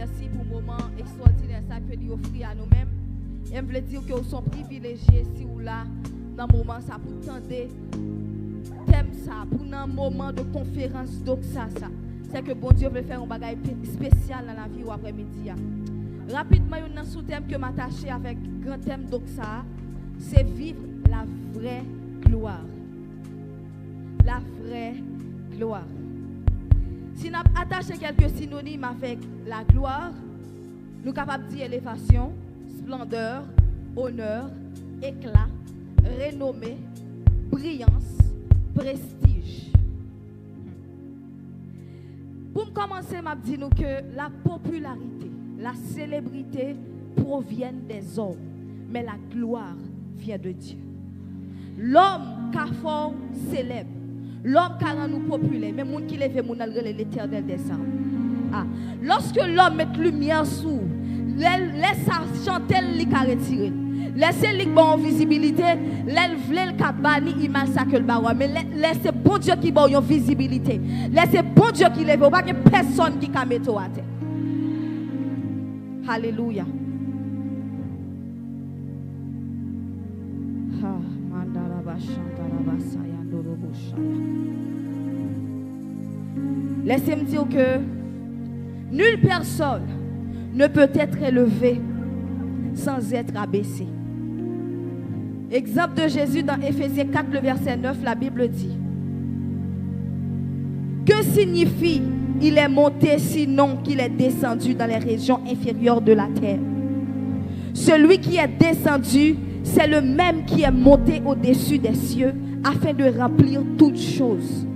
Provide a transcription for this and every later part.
merci pour le moment extraordinaire ça que nous offre à nous-mêmes. Et je veux dire que nous sommes privilégiés si vous là dans le moment ça pour tendre thème ça pour un moment de conférence donc ça c'est que bon Dieu veut faire un bagage spécial dans la vie ou après-midi. Rapidement un sous-thème que m'attacher avec grand thème donc ça c'est vivre la vraie gloire. La vraie gloire. Si nous attachons quelques synonymes avec la gloire, nous sommes capables de dire élévation, splendeur, honneur, éclat, renommée, brillance, prestige. Pour commencer, je vais dire que la popularité, la célébrité proviennent des hommes, mais la gloire vient de Dieu. L'homme qui a fort célèbre, l'homme qui a rendu populaire, mais moun qui lève moun l'éternel des armes. Lorsque l'homme met lumière sous, laisse chanter li ka retirer. Laissez li bon visibilité, laisse le ka bani image ça que le baroua, mais laissez bon Dieu qui bon yon visibilité. Laissez bon Dieu qui lève, pas que personne qui ka metto à terre. Alléluia. Laissez-moi dire que nulle personne ne peut être élevée sans être abaissée. Exemple de Jésus dans Éphésiens 4, le verset 9, la Bible dit: que signifie il est monté sinon qu'il est descendu dans les régions inférieures de la terre? Celui qui est descendu, c'est le même qui est monté au-dessus des cieux afin de remplir toutes choses.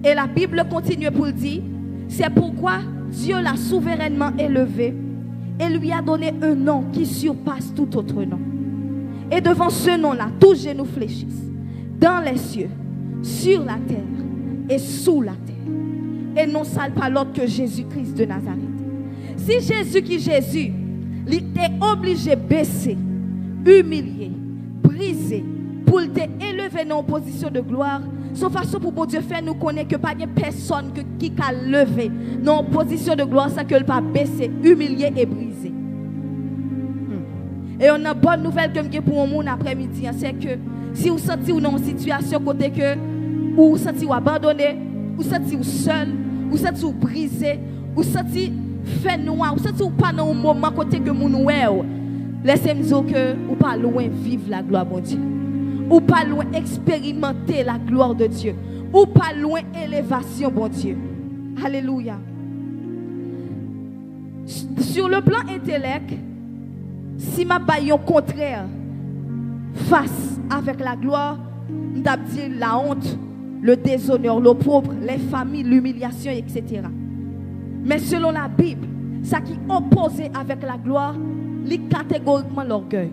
Et la Bible continue pour dire: c'est pourquoi Dieu l'a souverainement élevé et lui a donné un nom qui surpasse tout autre nom. Et devant ce nom-là, tous genoux fléchissent, dans les cieux, sur la terre et sous la terre. Et non sale pas l'autre que Jésus-Christ de Nazareth. Si Jésus, il était obligé de baisser, humilier, briser, pour t'élever dans une position de gloire, sauf façon pour bon Dieu faire nous connaître que pas de personne qui a levé dans une position de gloire sans qu'elle pas baisser, humilier et briser. Et on a une bonne nouvelle que pour un monde après-midi, c'est que si vous sentez dans une situation côté que ou vous sentez abandonné, ou sentez seul, ou sentez brisé, ou sentez fait noir, ou sentez pas dans un moment côté que moun oué, laissez-moi dire que ou pas loin vivre la gloire de Dieu. Ou pas loin expérimenter la gloire de Dieu. Ou pas loin élévation, bon Dieu. Alléluia. Sur le plan intellect, si ma baillon contraire face avec la gloire, nous avons dit la honte, le déshonneur, l'opprobre, les familles, l'humiliation, etc. Mais selon la Bible, ce qui est opposé avec la gloire, c'est catégoriquement l'orgueil.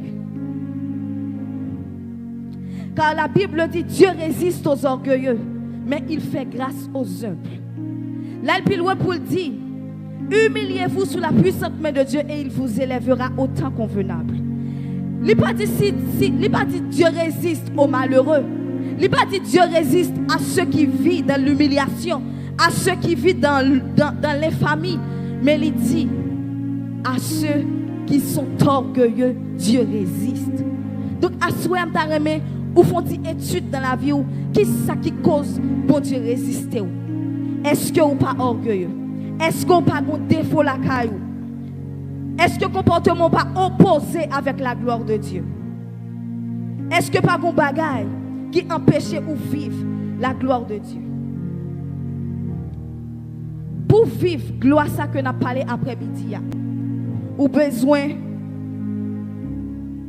Car la Bible dit: Dieu résiste aux orgueilleux, mais il fait grâce aux humbles. Là, il peut pour dire: humiliez-vous sous la puissante main de Dieu et il vous élèvera au temps convenable. Il n'a pas dit Dieu résiste aux malheureux. Il n'a pas dit Dieu résiste à ceux qui vivent dans l'humiliation, à ceux qui vivent dans l'infamie. Mais il dit à ceux qui sont orgueilleux, Dieu résiste. Donc, à ce moment-là, ou font des études dans la vie, qui c'est ça qui cause bon Dieu résister? Est-ce que vous pas orgueilleux? Est-ce que vous pas un défaut la caillou? Est-ce que le comportement pas opposé avec la gloire de Dieu? Est-ce que pas un bagage qui empêche ou vivre la gloire de Dieu? Pour vivre gloire ça que nous avons parlé après-midi, ou besoin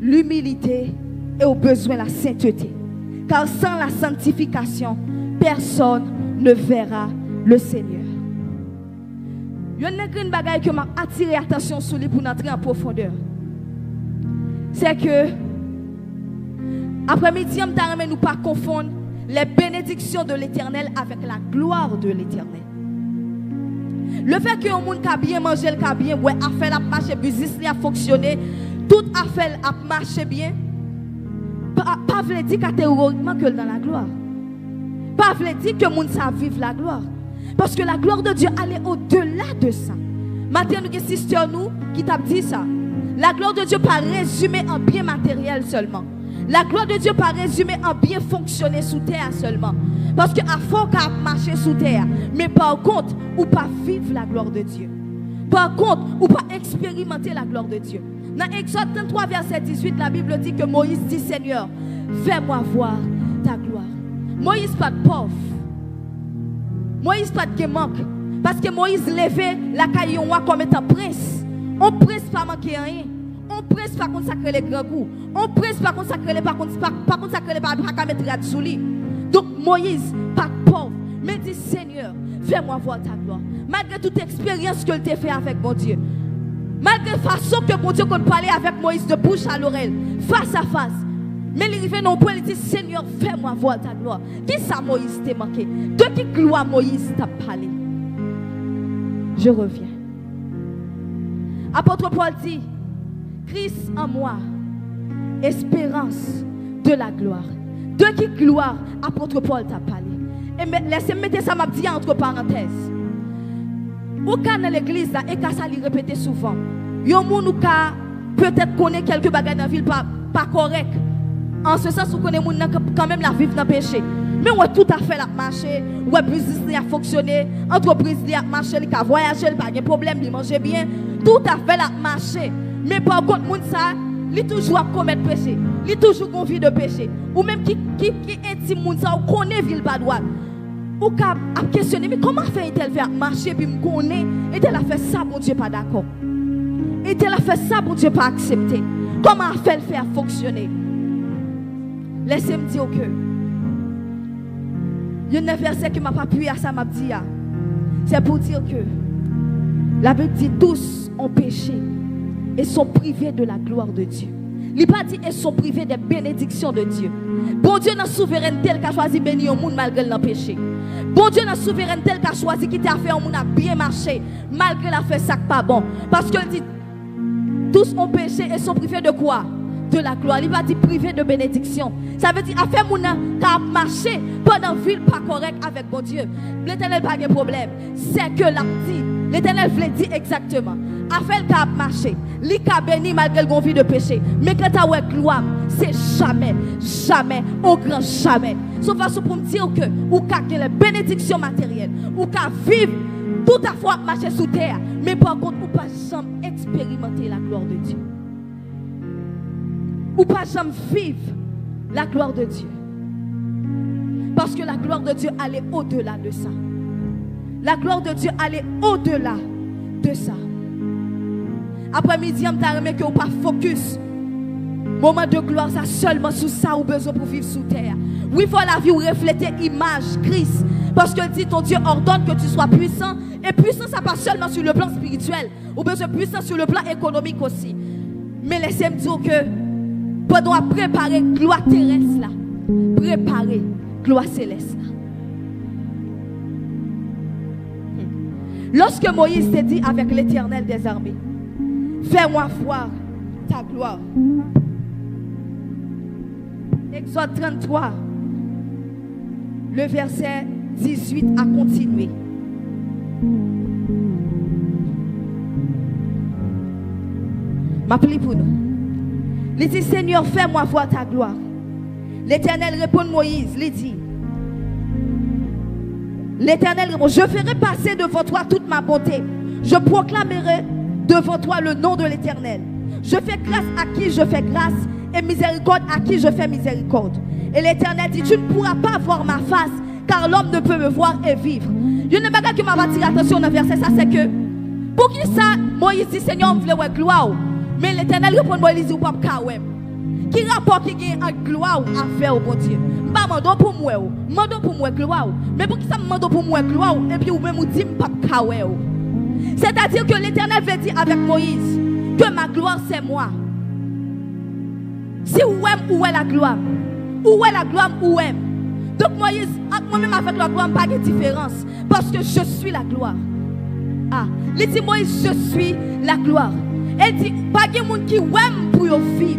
l'humilité et au besoin la sainteté. Car sans la sanctification, personne ne verra le Seigneur. Il y a une bagaille qui m'a attiré l'attention sur lui pour entrer en profondeur. C'est que, après-midi, on ne nous pas confondre les bénédictions de l'Éternel avec la gloire de l'Éternel. Le fait que un monde qui a bien mangé, qui a bien boire, affaire a marché, business a fonctionné, toute affaire a marché bien, pas veut dire catégoriquement que dans la gloire. Pas veut dire que monde ça vive la gloire. Parce que la gloire de Dieu allait au-delà de ça. Maintenant, nous avons une sister nous qui t'a dit ça. La gloire de Dieu pas résumée en bien matériel seulement. La gloire de Dieu pas résumée en bien fonctionner sous terre seulement. Parce qu'à fond qu'à marcher sous terre. Mais par contre, ou pas vivre la gloire de Dieu. Par contre, ou pas expérimenter la gloire de Dieu. Dans Exode 33, verset 18, la Bible dit que Moïse dit, Seigneur, fais-moi voir ta gloire. Moïse pas de pauvre. Moïse pas de manque. Parce que Moïse levait la caillou comme étant prince. On prince pas manquer rien. On prince pas consacrer les grands goûts. On prince pas consacrer les pas consacrer les pas mettre la sous lui. Donc Moïse pas pauvre, mais dit Seigneur, fais-moi voir ta gloire. Malgré toute expérience que tu as fait avec mon Dieu. Malgré la façon que mon Dieu qu'on parlait avec Moïse de bouche à l'oreille, face à face. Mais il arrive non point, il dit Seigneur, fais-moi voir ta gloire. Qui ça Moïse t'a manqué? De qui gloire Moïse t'a parlé? Je reviens. Apôtre Paul dit, Christ en moi, espérance de la gloire. De qui gloire apôtre Paul t'a parlé? Et laissez-moi mettre ça m'a dit entre parenthèses. Au cas dans l'église là, et qu'à ça lui répéter souvent. Yon moun ou ka peut-être connaît quelques bagages dans la ville pas correct. En ce sens où connaît moun quand même la vivre dans le péché. Mais ouais tout à fait la marcher, ouais business a fonctionné, entreprise a marché, il a voyagé, il pas de problème, il mange bien, tout à fait la marcher. Mais par contre moun ça, il toujours commettre péché, il toujours envie de péché. Ou même qui intime moun ça, ou connaît ville pas droite. Ou ka a questionner mais comment fait-elle faire marcher puis me connaît et elle a fait ça bon Dieu pas d'accord. Et elle a fait ça bon Dieu pas accepté. Comment a fait le faire fonctionner? Laissez-moi dire que il y a un verset qui m'a pas appuyé à ça m'a dit c'est pour dire que la Bible dit tous ont péché et sont privés de la gloire de Dieu. Il pas dit et sont privés des bénédictions de Dieu. Bon Dieu dans la souveraineté qui a choisi bénir au monde malgré le péché. Bon Dieu dans la souveraineté qui a choisi qui t'a fait un monde a bien marché malgré la fait ça pas bon. Parce qu'il dit tous ont péché et sont privés de quoi? De la gloire. Il va dire privé de bénédiction. Ça veut dire à faire moun qui a marché pendant ville pas correct avec bon Dieu. L'Éternel pas de problème. C'est que l'a dit. L'Éternel voulait dire exactement. A fait le cap marché, li ka béni malgré le vie de péché. Mais quand tu as gloire, c'est jamais, jamais, au grand jamais. Sauf façon pour me dire que ou ka les bénédictions matérielles, ou ka vivre tout à fois marcher sous terre, mais par contre ou pas jamais expérimenter la gloire de Dieu. Ou pas jamais vivre la gloire de Dieu. Parce que la gloire de Dieu allait au-delà de ça. La gloire de Dieu allait au-delà de ça. Après-midi, je t'ai que vous pas focus. Moment de gloire, ça seulement sur ça ou besoin pour vivre sous terre. Oui, il faut la vie ou refléter image Christ. Parce que dit ton Dieu ordonne que tu sois puissant. Et puissant, ça pas seulement sur le plan spirituel. Ou besoin puissant sur le plan économique aussi. Mais laissez-moi dire que pendant préparer gloire terrestre là, préparer gloire céleste là. Lorsque Moïse s'est dit avec l'Éternel des armées, fais-moi voir ta gloire. Exode 33, le verset 18 a continué. M'appelle pour nous. Il dit, Seigneur, fais-moi voir ta gloire. L'Éternel répond Moïse, il dit, l'Éternel répond, je ferai passer devant toi toute ma bonté. Je proclamerai devant toi le nom de l'Éternel. Je fais grâce à qui je fais grâce et miséricorde à qui je fais miséricorde. Et l'Éternel dit, tu ne pourras pas voir ma face car l'homme ne peut me voir et vivre. Il y a une chose qui m'a attiré l'attention dans le verset, ça c'est que pour qui ça, Moïse dit, Seigneur, on voulait gloire. Mais l'Éternel répond, Moïse dit, ou pas kawem. Qui rapport qui gagne en gloire à faire au bon Dieu? Pas mando pour moi, mando pour moi gloire. Mais pour qui ça mando pour moi gloire et puis ou même ou dit pas kawem. C'est-à-dire que l'Éternel veut dire avec Moïse que ma gloire c'est moi. Si où est la gloire? Où est la gloire? Où est? Donc Moïse, moi-même avec la gloire, pas de différence. Parce que je suis la gloire. Ah, il dit Moïse, je suis la gloire. Elle dit, pas de monde qui aime pour vivre.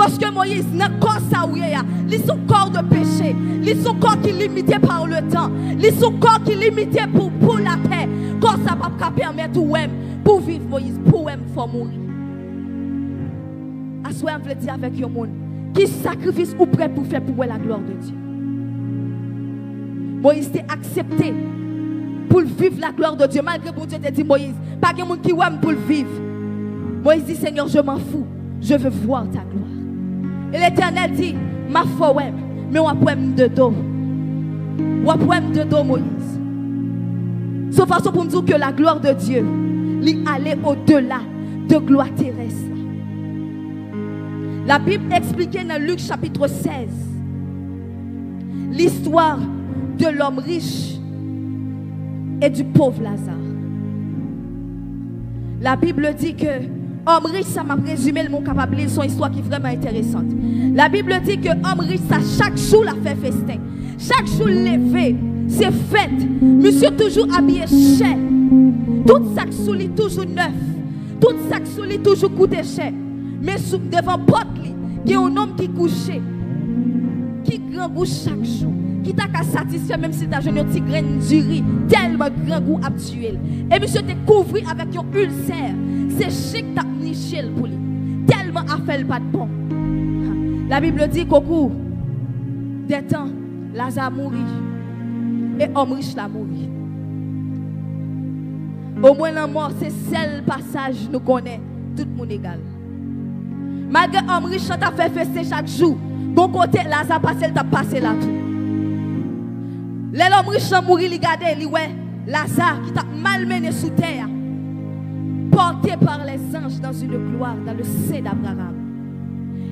Parce que Moïse, dans le corps ça où il son corps de péché, il son corps qui est limité par le temps, il son corps qui est limité pour la paix. Corps ça va pas permettre pour vivre Moïse, pour faut mourir. À ce moment je veux dire avec le monde, qui sacrifice ou prêt pour faire pour la gloire de Dieu. Moïse t'a accepté pour vivre la gloire de Dieu. Malgré que Dieu t'a dit Moïse, pas de monde qui aime pour le vivre. Moïse dit Seigneur, je m'en fous, je veux voir ta gloire. Et l'Éternel dit, ma foi, mais on a poème de dos. On a poème de dos, Moïse. Sauf façon pour nous dire que la gloire de Dieu, il allait au-delà de gloire terrestre. La Bible expliquait dans Luc chapitre 16 l'histoire de l'homme riche et du pauvre Lazare. La Bible dit que homme riche, ça m'a résumé le mot capable, son histoire qui est vraiment intéressante. La Bible dit que homme riche, ça chaque jour la fait festin. Chaque jour levé, c'est fête. Monsieur toujours habillé cher. Tout sac sous lui toujours neuf. Tout sac sous lui toujours coûté cher. Mais devant porte lui, il y a un homme qui couché, qui grand goût chaque jour, qui t'a qu'à satisfaire même si t'as jeune un petit grain du riz, tellement grand goût actuel. Et monsieur te couvri avec un ulcère. C'est chic t'as niché pour lui. Tellement a fait pas de bon. La Bible dit qu'au cours des temps, Lazare mourit. Et homme riche l'a mouru. Au moins la mort, c'est seul passage nous connaît. Tout le monde égal. Malgré homme riche, ça t'a fait fester chaque jour. Bon côté, Lazare passé, il t'a passé là tout. L'homme riche a mouru, il regarde, il ouais, Lazare qui t'a malmené sous terre. Porté par les anges dans une gloire, dans le sein d'Abraham.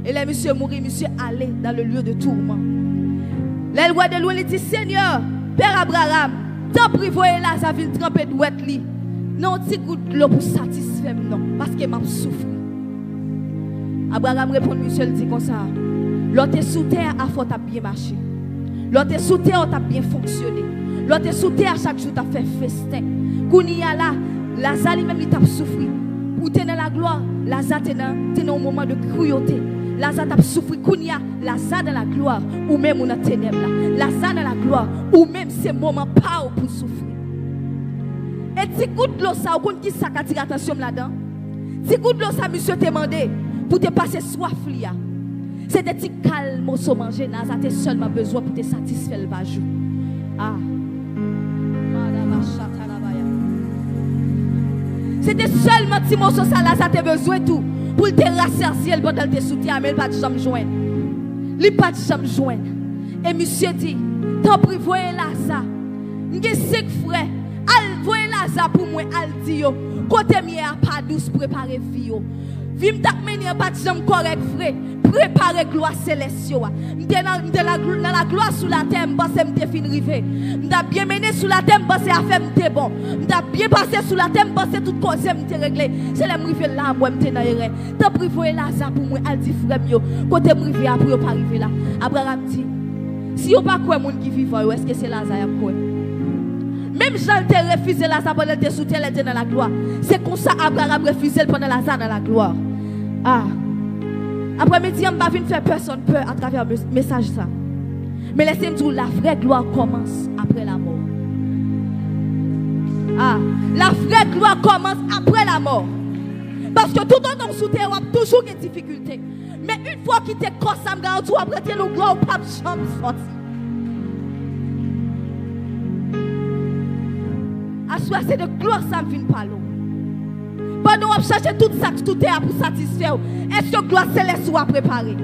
Et là, monsieur mourit, monsieur allé dans le lieu de tourment. Là, le roi de loin, il dit, Seigneur, Père Abraham, t'en privoyez Lazare, ville trempée de ouette li. Non, petit goût de l'eau pour satisfaire, non, parce qu'il m'a souffert. Abraham répond, monsieur, il dit comme ça, l'autre sous terre, à faut bien marché. L'autre sous terre, t'as bien fonctionné. L'autre sous terre, chaque jour, t'as fait festin. Kounia là, Lazare lui-même il t'a souffert. Pour tenir la gloire, Lazare tenait un moment de cruauté. Lazare t'a souffert. Kounia, Lazare dans la gloire, ou même on a ténèbres là. Lazare dans la gloire, ou même ces moments pas pour souffrir. Et si coup de l'eau ça, ou qui ça attire attention là-dedans? Si coup de l'eau ça, monsieur t'a demandé pour te passer soif là. C'est des petits calmes au se manger. Lazare t'a seulement besoin pour te satisfaire le bajou. Ah. C'était seulement petit morceau ça là, ça t'a besoin tout pour te rassasier pendant te soutien, mais il pas de jamais joindre. Il pas de jamais joindre. Et monsieur dit, t'en prie voyez Lazare. M'gè 5 frères, al voyez Lazare pour moi al di yo. Côté mieux a pas douce préparer vie yo. Vim tak mener pas de jamais correct frère. Préparer gloire céleste. M'te dans la gloire sous la terre, m'pense m'te fin rivé. M'ta bien mené sous la terre, m'pense affaire m'te bon. M'ta bien passé sous la terre, m'pense toute cause m'te réglé. C'est là m'rivé là moi m'te dans erreur. T'as privé Lazare pour moi al di frère yo. Côté m'rivé après yo pas arrivé là. Abraham dit si on pas quoi monde qui vivant, est-ce que c'est Lazare quoi? Même Jean te refusé Lazare pendant te sous terre, elle était dans la gloire. C'est comme ça Abraham refusé pendant Lazare dans la gloire. Ah. Après-midi, je ne vais pas faire personne peur à travers le message. Ça. Mais laissez-moi dire, la vraie gloire commence après la mort. Ah, la vraie gloire commence après la mort. Parce que tout le temps sous terre, on a toujours des difficultés. Mais une fois qu'il te crosse, ça me garantit, après, tu as le gloire, pas de chambre sortir. À soi, c'est de gloire, ça me vient pas l'eau. Pendant qu'on cherche tout ça, tout terre pour satisfaire, est-ce que gloire céleste soit préparée?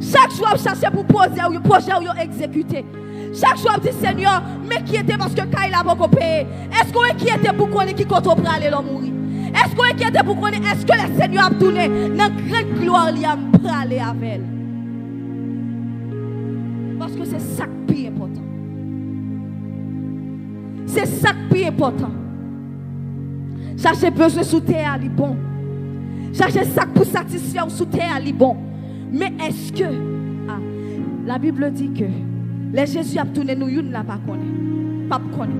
Chaque jour, on cherche pour poser un projet ou exécuter. Chaque jour, on dit Seigneur, mais qui était parce que quand il a beaucoup payé? Est-ce qu'on est qui était pour qu'on ait qui compte pour aller l'homme mourir? Est-ce qu'on est qui était pour qu'on ait? Est-ce que le Seigneur a tourné dans la grande gloire, il a parlé avec elle? Parce que c'est ça qui est important. C'est ça qui est important. Chercher besoin sous terre, c'est bon. Chercher ça pour satisfaire sous terre, c'est bon. Mais est-ce que, la Bible dit que Les Jésus a tourné nous, une là pas connaît. Pas connaît.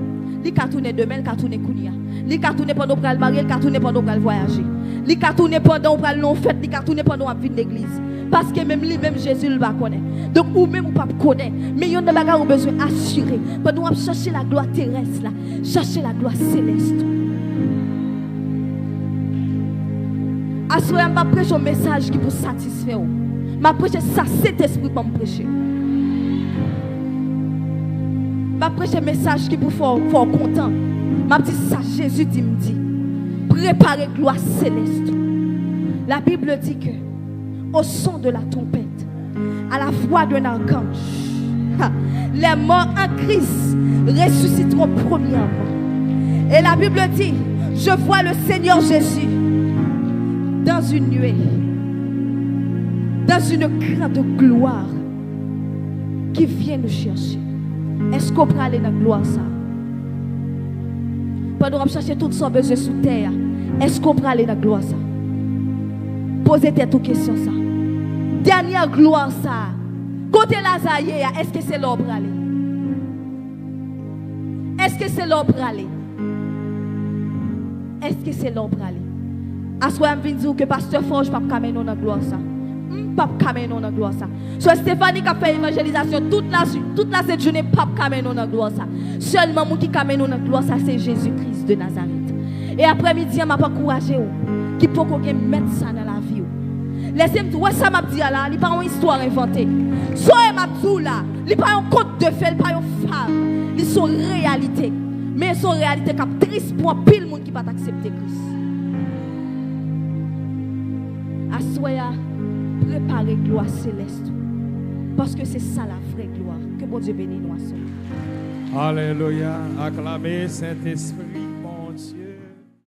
Il a tourné demain, il a tourné kounia. Il a tourné pendant qu'on va marier, il a tourné pendant qu'on va voyager. Il a tourné pendant qu'on va non fête, il a tourné pendant qu'on va venir l'église. Parce que même lui, même Jésus, il va connaître. Donc, ou même ou pas connaître. Mais il y a des bagages besoin d'assurer. Pendant qu'on va chercher la gloire terrestre, là, chercher la gloire céleste. À ce moment, je vais prêcher un message qui vous satisfait. Je vais prêcher ça, cet esprit pour me prêcher. Je vais prêcher un message qui vous fait content. Je dis ça, Jésus dit, me dit. Préparez gloire céleste. La Bible dit que au son de la trompette, à la voix d'un archange, les morts en Christ ressusciteront premièrement. Et la Bible dit, je vois le Seigneur Jésus dans une nuée, dans une grande gloire qui vient nous chercher. Est-ce qu'on peut aller dans la gloire ça? Pendant qu'on cherche toutes sortes de besoins sous terre, est-ce qu'on peut aller dans la gloire ça? Posez-toi toute question ça. Dernière gloire ça. Côté Lazaïe, est-ce que c'est l'ombre aller? Est-ce que c'est l'ombre aller? Est-ce que c'est l'ombre aller? À ce moment je viens dire que pasteur Forge pas camé dans la gloire ça. Pas camé dans la gloire ça. So Stéphanie qui a fait évangélisation toute la cette journée pas camé dans la gloire ça. Seulement moi qui camé dans la gloire ça c'est Jésus-Christ de Nazareth. Et après-midi m'a pas encouragé qui peut qu'on mettre ça dans la vie. Laissez-moi dire, ça m'a dit là, il n'y a pas une histoire inventée. So m'a dit là, il n'y a pas un conte de fées, il n'y a pas une femme. Ils sont réalité. Mais ils sont réalité qui est triste pour pile monde qui ne va pas accepter Christ. Assoya, préparez gloire céleste. Parce que c'est ça la vraie gloire. Que bon Dieu bénisse nous. Alléluia. Acclamez Saint-Esprit.